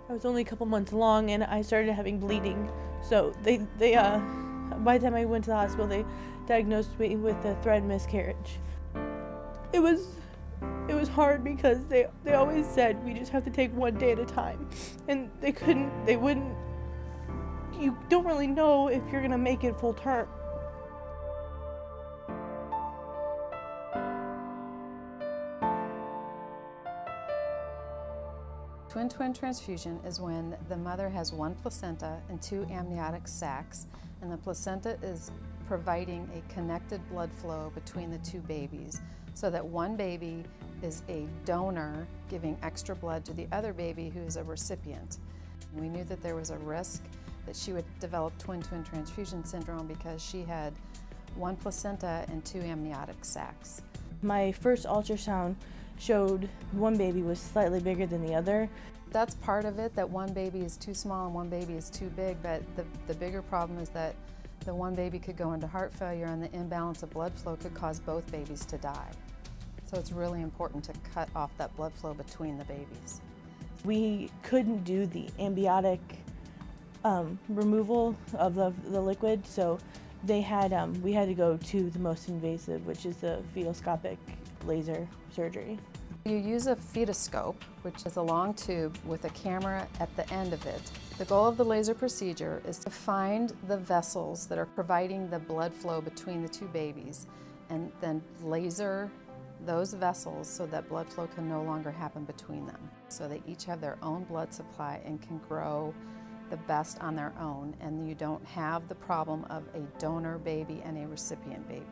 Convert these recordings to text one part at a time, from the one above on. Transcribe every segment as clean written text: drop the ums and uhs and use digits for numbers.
I was only a couple months along and I started having bleeding. So by the time I went to the hospital, they diagnosed me with a threatened miscarriage. It was hard because they always said we just have to take one day at a time. And they wouldn't, you don't really know if you're gonna make it full term. Twin transfusion is when the mother has one placenta and two amniotic sacs, and the placenta is providing a connected blood flow between the two babies, so that one baby is a donor giving extra blood to the other baby who is a recipient. We knew that there was a risk that she would develop twin transfusion syndrome because she had one placenta and two amniotic sacs. My first ultrasound showed one baby was slightly bigger than the other. That's part of it, that one baby is too small and one baby is too big, but the bigger problem is that the one baby could go into heart failure and the imbalance of blood flow could cause both babies to die. So it's really important to cut off that blood flow between the babies. We couldn't do the amniotic removal of the liquid, so we had to go to the most invasive, which is the fetoscopic laser surgery. You use a fetoscope, which is a long tube with a camera at the end of it. The goal of the laser procedure is to find the vessels that are providing the blood flow between the two babies and then laser those vessels so that blood flow can no longer happen between them. So they each have their own blood supply and can grow the best on their own, and you don't have the problem of a donor baby and a recipient baby.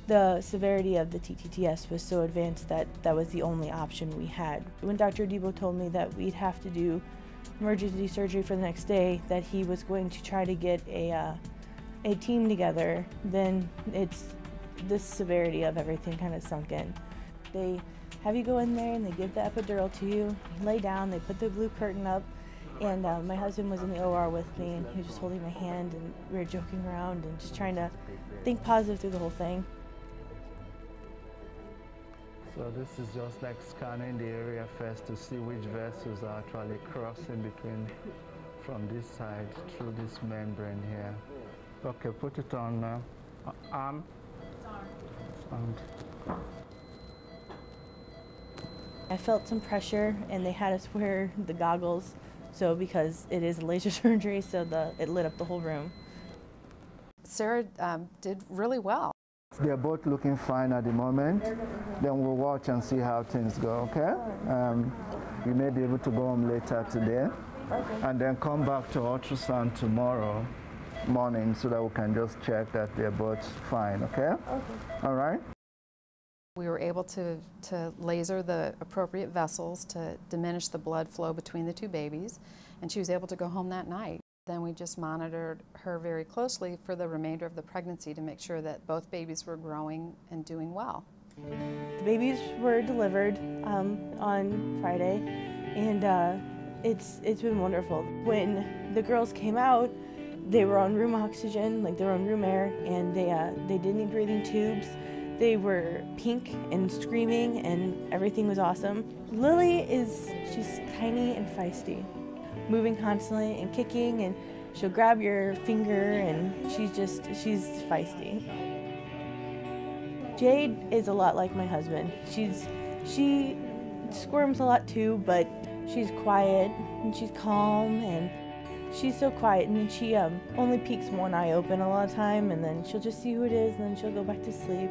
The severity of the TTTS was so advanced that that was the only option we had. When Dr. Debo told me that we'd have to do emergency surgery for the next day, that he was going to try to get a team together, then this severity of everything kind of sunk in. They have you go in there and they give the epidural to you, lay down, they put the blue curtain up, and my husband was in the OR with me and he was just holding my hand and we were joking around and just trying to think positive through the whole thing. So this is just like scanning the area first to see which vessels are actually crossing between from this side through this membrane here. Okay, put it on arm. And I felt some pressure and they had us wear the goggles, so because it is laser surgery, so it lit up the whole room. Sarah did really well. they're both looking fine at the moment. Then we'll watch and see how things go, okay? You may be able to go home later today. And then come back to ultrasound tomorrow morning so that we can just check that they're both fine, okay? All right? We were able to laser the appropriate vessels to diminish the blood flow between the two babies, and she was able to go home that night. Then we just monitored her very closely for the remainder of the pregnancy to make sure that both babies were growing and doing well. The babies were delivered on Friday, and it's been wonderful. When the girls came out, they were on room oxygen, like they were on room air, and they didn't need breathing tubes. They were pink and screaming, and everything was awesome. Lily she's tiny and feisty, moving constantly and kicking, and she'll grab your finger, and she's feisty. Jade is a lot like my husband. She squirms a lot too, but she's quiet and she's calm, and she's so quiet, and she only peeks one eye open a lot of time, and then she'll just see who it is, and then she'll go back to sleep.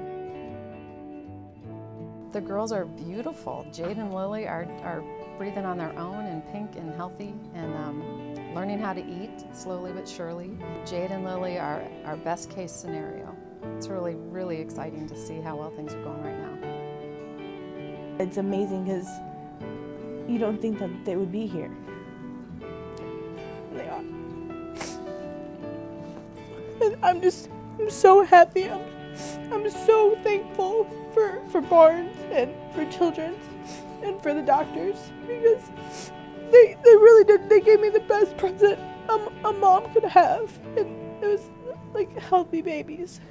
The girls are beautiful. Jade and Lily are breathing on their own and pink and healthy, and learning how to eat slowly but surely. Jade and Lily are our best case scenario. It's really, really exciting to see how well things are going right now. It's amazing because you don't think that they would be here. They are. And I'm so happy. I'm so thankful for Barnes and for Children's and for the doctors, because they really did. They gave me the best present a mom could have, and it was like healthy babies.